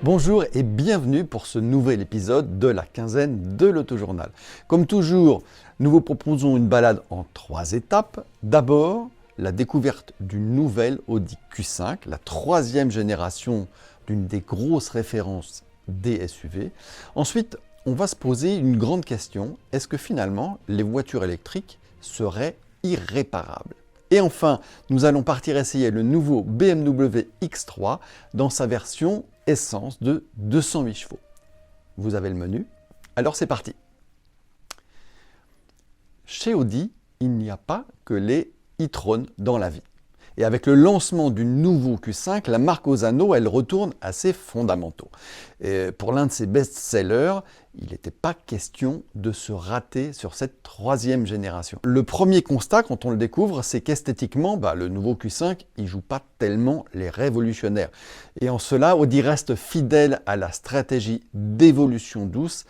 Bonjour et bienvenue pour ce nouvel épisode de la quinzaine de l'Autojournal. Comme toujours, nous vous proposons une balade en 3 étapes. D'abord, la découverte d'une nouvelle Audi Q5, la 3e génération d'une des grosses références des SUV. Ensuite, on va se poser une grande question, est-ce que finalement les voitures électriques seraient irréparables ? Et enfin, nous allons partir essayer le nouveau BMW X3 dans sa version essence de 208 chevaux. Vous avez le menu? Alors c'est parti. Chez Audi, il n'y a pas que les e-tron dans la vie. Et avec le lancement du nouveau Q5, la marque Osano, elle retourne à ses fondamentaux. Et pour l'un de ses best-sellers, il n'était pas question de se rater sur cette 3e génération. Le premier constat, quand on le découvre, c'est qu'esthétiquement, le nouveau Q5, il ne joue pas tellement les révolutionnaires. Et en cela, Audi reste fidèle à la stratégie d'évolution douce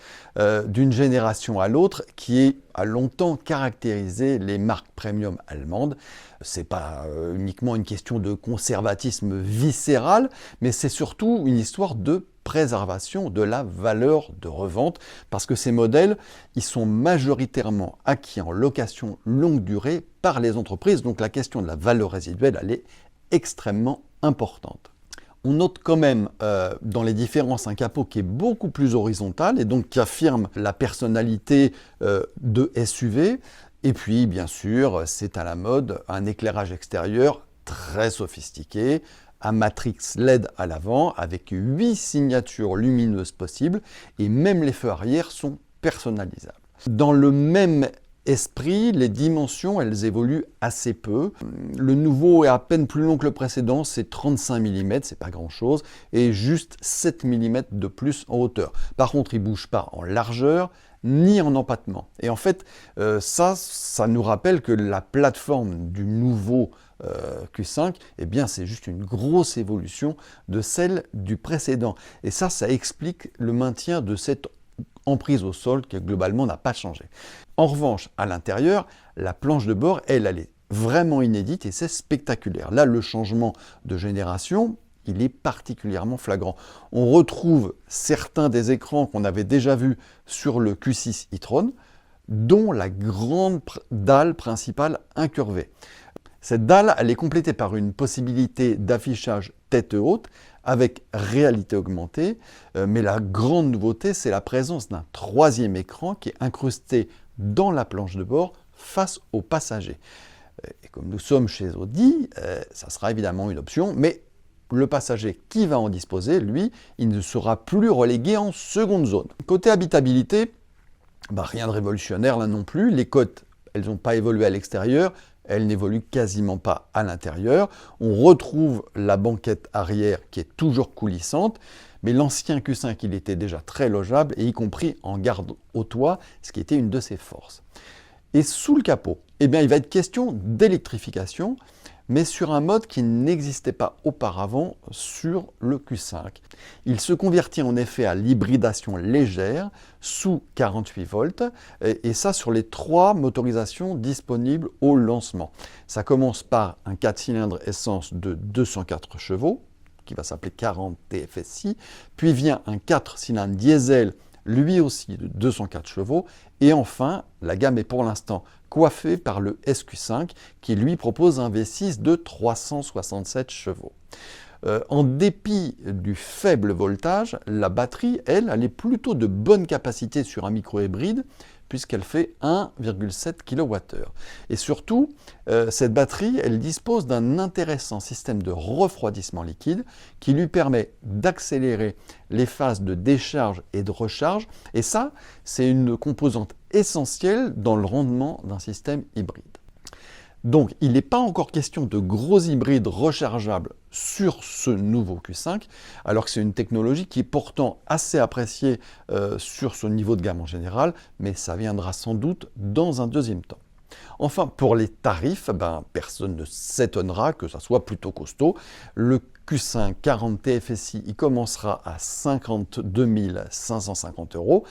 d'une génération à l'autre qui a longtemps caractérisé les marques premium allemandes. Ce n'est pas uniquement une question de conservatisme viscéral, mais c'est surtout une histoire de préservation de la valeur de revente, parce que ces modèles, ils sont majoritairement acquis en location longue durée par les entreprises, donc la question de la valeur résiduelle, elle est extrêmement importante. On note quand même dans les différences un capot qui est beaucoup plus horizontal et donc qui affirme la personnalité de SUV. Et puis, bien sûr, c'est à la mode un éclairage extérieur très sophistiqué, un matrix LED à l'avant avec 8 signatures lumineuses possibles et même les feux arrière sont personnalisables. Dans le même esprit, les dimensions, elles évoluent assez peu. Le nouveau est à peine plus long que le précédent, c'est 35 mm, c'est pas grand chose, et juste 7 mm de plus en hauteur. Par contre, il ne bouge pas en largeur, ni en empattement. Et en fait, ça nous rappelle que la plateforme du nouveau Q5, eh bien, c'est juste une grosse évolution de celle du précédent. Et ça explique le maintien de cette emprise au sol qui globalement n'a pas changé. En revanche, à l'intérieur, la planche de bord, elle est vraiment inédite et c'est spectaculaire. Là, le changement de génération, il est particulièrement flagrant. On retrouve certains des écrans qu'on avait déjà vus sur le Q6 e-tron, dont la grande dalle principale incurvée. Cette dalle, elle est complétée par une possibilité d'affichage tête haute avec réalité augmentée, mais la grande nouveauté, c'est la présence d'un 3e écran qui est incrusté dans la planche de bord face aux passagers. Et comme nous sommes chez Audi, ça sera évidemment une option, mais le passager qui va en disposer, lui, il ne sera plus relégué en seconde zone. Côté habitabilité, rien de révolutionnaire là non plus. Les côtes, elles n'ont pas évolué à l'extérieur, elles n'évoluent quasiment pas à l'intérieur. On retrouve la banquette arrière qui est toujours coulissante, mais l'ancien Q5, il était déjà très logeable, et y compris en garde au toit, ce qui était une de ses forces. Et sous le capot, il va être question d'électrification, mais sur un mode qui n'existait pas auparavant sur le Q5. Il se convertit en effet à l'hybridation légère sous 48 volts, et ça sur les 3 motorisations disponibles au lancement. Ça commence par un 4 cylindres essence de 204 chevaux, qui va s'appeler 40 TFSI, puis vient un 4 cylindres diesel, lui aussi de 204 chevaux, et enfin, la gamme est pour l'instant coiffée par le SQ5 qui lui propose un V6 de 367 chevaux. En dépit du faible voltage, la batterie, elle est plutôt de bonne capacité sur un micro-hybride puisqu'elle fait 1,7 kWh. Et surtout, cette batterie, elle dispose d'un intéressant système de refroidissement liquide qui lui permet d'accélérer les phases de décharge et de recharge. Et ça, c'est une composante essentielle dans le rendement d'un système hybride. Donc, il n'est pas encore question de gros hybrides rechargeables sur ce nouveau Q5, alors que c'est une technologie qui est pourtant assez appréciée sur ce niveau de gamme en général, mais ça viendra sans doute dans un deuxième temps. Enfin, pour les tarifs, personne ne s'étonnera que ça soit plutôt costaud. Le Q5 40 TFSI, il commencera à 52 550 €.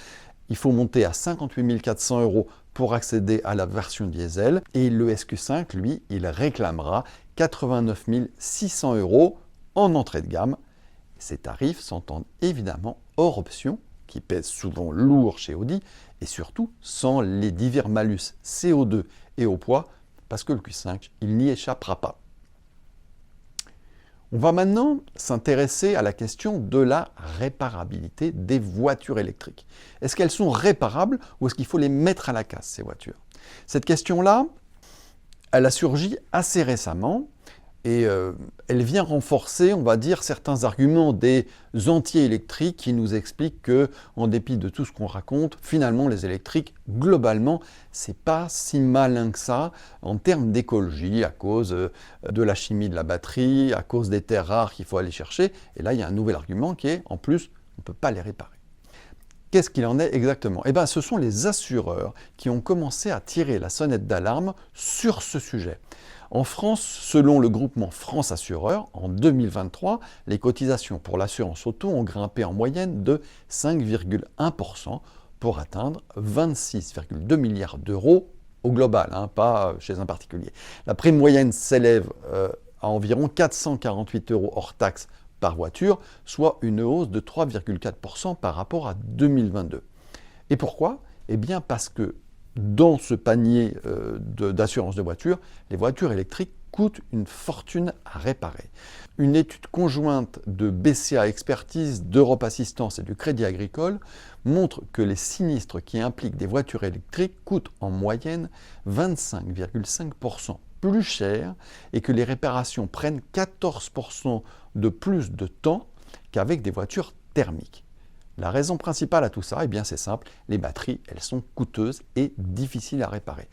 Il faut monter à 58 400 € pour accéder à la version diesel. Et le SQ5, lui, il réclamera 89 600 € en entrée de gamme. Ces tarifs s'entendent évidemment hors option, qui pèsent souvent lourd chez Audi, et surtout sans les divers malus CO2 et au poids, parce que le Q5, il n'y échappera pas. On va maintenant s'intéresser à la question de la réparabilité des voitures électriques. Est-ce qu'elles sont réparables ou est-ce qu'il faut les mettre à la casse, ces voitures? Cette question-là, elle a surgi assez récemment et elle vient renforcer, on va dire, certains arguments des anti-électriques qui nous expliquent que, en dépit de tout ce qu'on raconte, finalement, les électriques, globalement, c'est pas si malin que ça en termes d'écologie, à cause de la chimie de la batterie, à cause des terres rares qu'il faut aller chercher. Et là, il y a un nouvel argument qui est, en plus, on ne peut pas les réparer. Qu'est-ce qu'il en est exactement? Eh bien, ce sont les assureurs qui ont commencé à tirer la sonnette d'alarme sur ce sujet. En France, selon le groupement France Assureurs, en 2023, les cotisations pour l'assurance auto ont grimpé en moyenne de 5,1% pour atteindre 26,2 milliards d'euros au global, pas chez un particulier. La prime moyenne s'élève à environ 448 euros hors taxe par voiture, soit une hausse de 3,4% par rapport à 2022. Et pourquoi? Eh bien parce que dans ce panier d'assurance de voiture, les voitures électriques coûtent une fortune à réparer. Une étude conjointe de BCA Expertise, d'Europe Assistance et du Crédit Agricole montre que les sinistres qui impliquent des voitures électriques coûtent en moyenne 25,5% plus cher et que les réparations prennent 14% de plus de temps qu'avec des voitures thermiques. La raison principale à tout ça, eh bien c'est simple, les batteries, elles sont coûteuses et difficiles à réparer.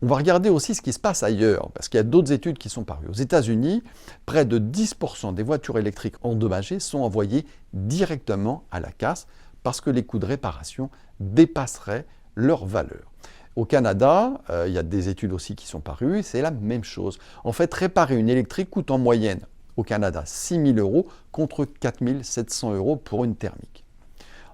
On va regarder aussi ce qui se passe ailleurs, parce qu'il y a d'autres études qui sont parues. Aux États-Unis, près de 10% des voitures électriques endommagées sont envoyées directement à la casse parce que les coûts de réparation dépasseraient leur valeur. Au Canada, il y a des études aussi qui sont parues, c'est la même chose. En fait, réparer une électrique coûte en moyenne, au Canada, 6 000 euros contre 4 700 euros pour une thermique.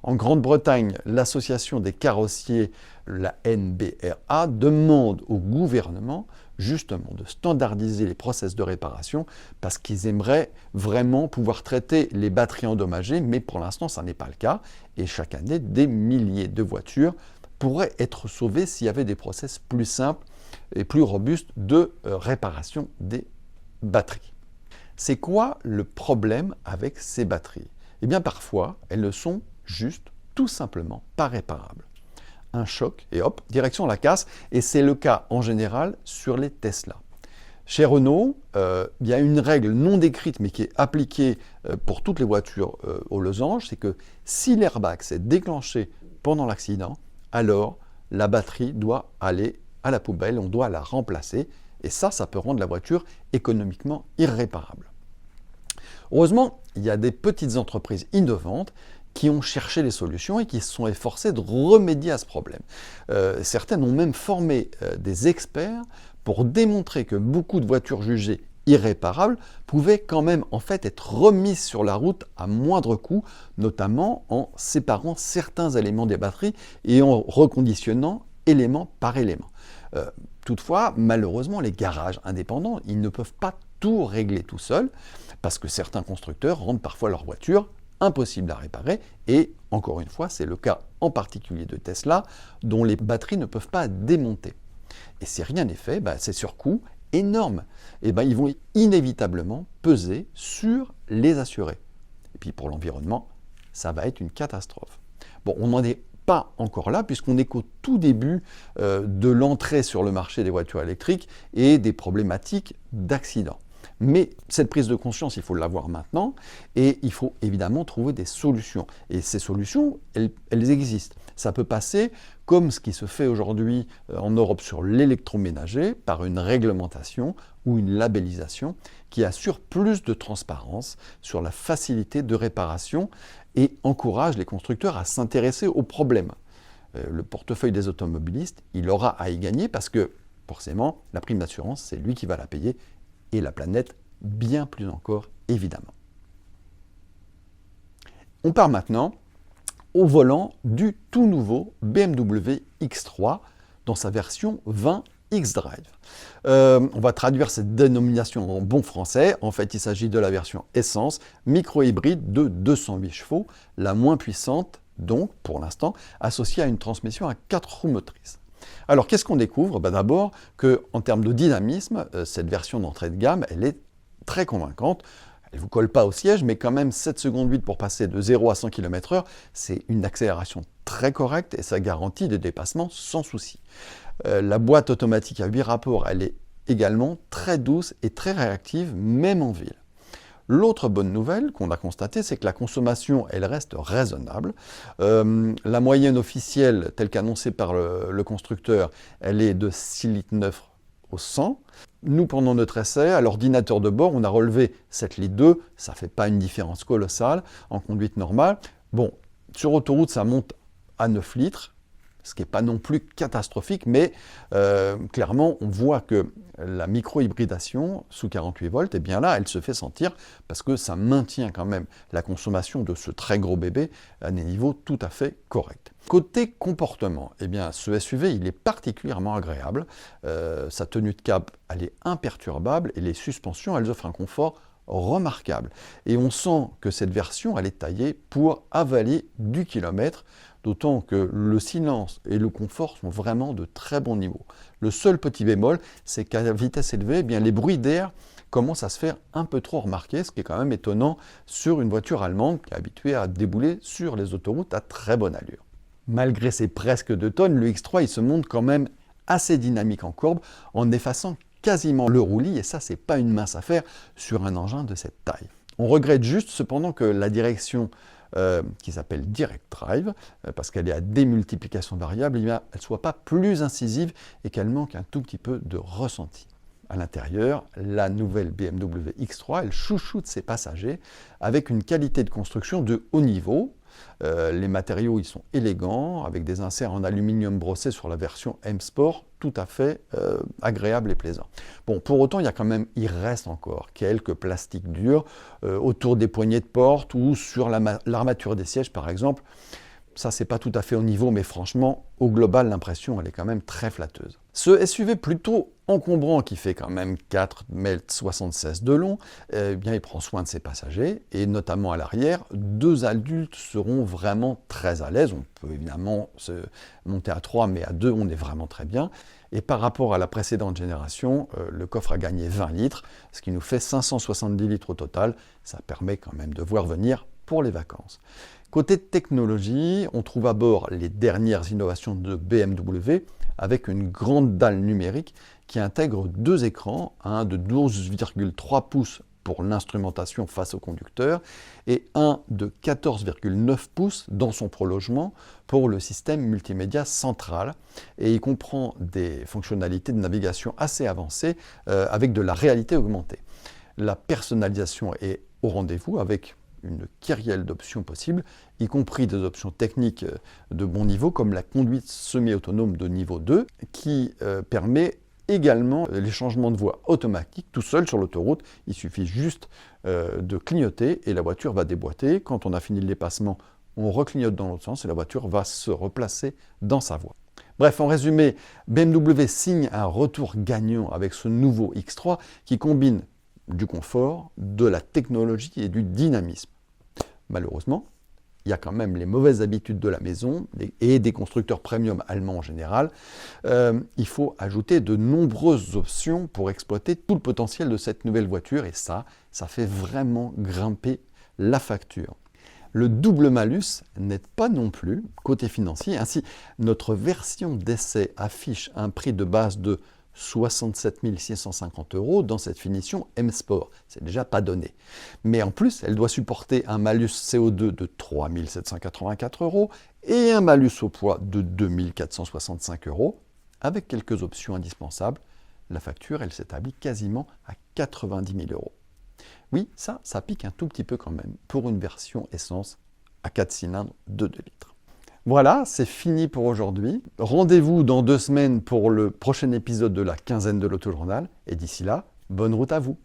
En Grande-Bretagne, l'association des carrossiers, la NBRA, demande au gouvernement justement de standardiser les process de réparation parce qu'ils aimeraient vraiment pouvoir traiter les batteries endommagées, mais pour l'instant, ça n'est pas le cas. Et chaque année, des milliers de voitures pourraient être sauvées s'il y avait des process plus simples et plus robustes de réparation des batteries. C'est quoi le problème avec ces batteries? Eh bien, parfois, elles ne sont juste, tout simplement, pas réparables. Un choc, et hop, direction la casse, et c'est le cas en général sur les Tesla. Chez Renault, il y a une règle non décrite, mais qui est appliquée pour toutes les voitures aux losanges, c'est que si l'airbag s'est déclenché pendant l'accident, alors la batterie doit aller à la poubelle, on doit la remplacer, et ça peut rendre la voiture économiquement irréparable. Heureusement, il y a des petites entreprises innovantes qui ont cherché les solutions et qui se sont efforcées de remédier à ce problème. Certaines ont même formé des experts pour démontrer que beaucoup de voitures jugées irréparables pouvaient quand même en fait être remises sur la route à moindre coût, notamment en séparant certains éléments des batteries et en reconditionnant élément par élément. Toutefois, malheureusement, les garages indépendants, ils ne peuvent pas tout régler tout seuls parce que certains constructeurs rendent parfois leurs voitures impossibles à réparer et, encore une fois, c'est le cas en particulier de Tesla, dont les batteries ne peuvent pas démonter. Et si rien n'est fait, ces surcoûts énormes, ils vont inévitablement peser sur les assurés. Et puis pour l'environnement, ça va être une catastrophe. Bon, on n'en est pas encore là, puisqu'on est qu'au tout début de l'entrée sur le marché des voitures électriques et des problématiques d'accidents. Mais cette prise de conscience, il faut l'avoir maintenant, et il faut évidemment trouver des solutions. Et ces solutions, elles existent. Ça peut passer, comme ce qui se fait aujourd'hui en Europe sur l'électroménager, par une réglementation ou une labellisation qui assure plus de transparence sur la facilité de réparation et encourage les constructeurs à s'intéresser aux problèmes. Le portefeuille des automobilistes, il aura à y gagner parce que, forcément, la prime d'assurance, c'est lui qui va la payer, et la planète bien plus encore, évidemment. On part maintenant au volant du tout nouveau BMW X3 dans sa version 20 X-Drive. On va traduire cette dénomination en bon français. En fait, il s'agit de la version essence micro-hybride de 208 chevaux, la moins puissante, donc, pour l'instant, associée à une transmission à 4 roues motrices. Alors, qu'est-ce qu'on découvre? D'abord qu'en termes de dynamisme, cette version d'entrée de gamme, elle est très convaincante. Elle ne vous colle pas au siège, mais quand même 7 secondes 8 pour passer de 0 à 100 km/h, c'est une accélération très correcte et ça garantit des dépassements sans souci. La boîte automatique à 8 rapports, elle est également très douce et très réactive, même en ville. L'autre bonne nouvelle qu'on a constatée, c'est que la consommation, elle reste raisonnable. La moyenne officielle, telle qu'annoncée par le constructeur, elle est de 6,9 litres au 100. Nous, pendant notre essai, à l'ordinateur de bord, on a relevé 7,2 litres. Ça ne fait pas une différence colossale en conduite normale. Bon, sur autoroute, ça monte à 9 litres. Ce qui n'est pas non plus catastrophique, mais clairement, on voit que la micro-hybridation sous 48 volts, eh bien là, elle se fait sentir parce que ça maintient quand même la consommation de ce très gros bébé à des niveaux tout à fait corrects. Côté comportement, eh bien, ce SUV, il est particulièrement agréable. Sa tenue de cap, elle est imperturbable et les suspensions, elles offrent un confort remarquable. Et on sent que cette version, elle est taillée pour avaler du kilomètre, d'autant que le silence et le confort sont vraiment de très bon niveau. Le seul petit bémol, c'est qu'à vitesse élevée, eh bien, les bruits d'air commencent à se faire un peu trop remarquer, ce qui est quand même étonnant sur une voiture allemande qui est habituée à débouler sur les autoroutes à très bonne allure. Malgré ses presque 2 tonnes, le X3 il se montre quand même assez dynamique en courbe en effaçant quasiment le roulis, et ça, c'est pas une mince affaire sur un engin de cette taille. On regrette juste cependant que la direction qui s'appelle Direct Drive, parce qu'elle est à démultiplication variable, elle ne soit pas plus incisive et qu'elle manque un tout petit peu de ressenti. À l'intérieur, la nouvelle BMW X3, elle chouchoute ses passagers avec une qualité de construction de haut niveau. Les matériaux ils sont élégants, avec des inserts en aluminium brossé sur la version M Sport, tout à fait agréable et plaisant. Bon, pour autant, il reste encore quelques plastiques durs autour des poignées de porte ou sur l'armature des sièges, par exemple. Ça, c'est pas tout à fait au niveau, mais franchement, au global, l'impression, elle est quand même très flatteuse. Ce SUV plutôt encombrant, qui fait quand même 4,76 m de long, eh bien, il prend soin de ses passagers, et notamment à l'arrière, 2 adultes seront vraiment très à l'aise. On peut évidemment se monter à 3, mais à 2, on est vraiment très bien. Et par rapport à la précédente génération, le coffre a gagné 20 litres, ce qui nous fait 570 litres au total. Ça permet quand même de voir venir pour les vacances. Côté technologie, on trouve à bord les dernières innovations de BMW avec une grande dalle numérique qui intègre 2 écrans, un de 12,3 pouces pour l'instrumentation face au conducteur et un de 14,9 pouces dans son prolongement pour le système multimédia central. Et il comprend des fonctionnalités de navigation assez avancées avec de la réalité augmentée. La personnalisation est au rendez-vous avec une kyrielle d'options possibles, y compris des options techniques de bon niveau, comme la conduite semi-autonome de niveau 2, qui permet également les changements de voie automatiques tout seul sur l'autoroute. Il suffit juste de clignoter et la voiture va déboîter. Quand on a fini le dépassement, on reclignote dans l'autre sens et la voiture va se replacer dans sa voie. Bref, en résumé, BMW signe un retour gagnant avec ce nouveau X3 qui combine du confort, de la technologie et du dynamisme. Malheureusement, il y a quand même les mauvaises habitudes de la maison et des constructeurs premium allemands en général. Il faut ajouter de nombreuses options pour exploiter tout le potentiel de cette nouvelle voiture et ça fait vraiment grimper la facture. Le double malus n'aide pas non plus côté financier. Ainsi, notre version d'essai affiche un prix de base de 67 650 € dans cette finition M Sport. C'est déjà pas donné. Mais en plus, elle doit supporter un malus CO2 de 3 784 € et un malus au poids de 2 465 € avec quelques options indispensables. La facture, elle s'établit quasiment à 90 000 €. Oui, ça pique un tout petit peu quand même pour une version essence à 4 cylindres de 2 litres. Voilà, c'est fini pour aujourd'hui. Rendez-vous dans 2 semaines pour le prochain épisode de la quinzaine de l'Autojournal. Et d'ici là, bonne route à vous.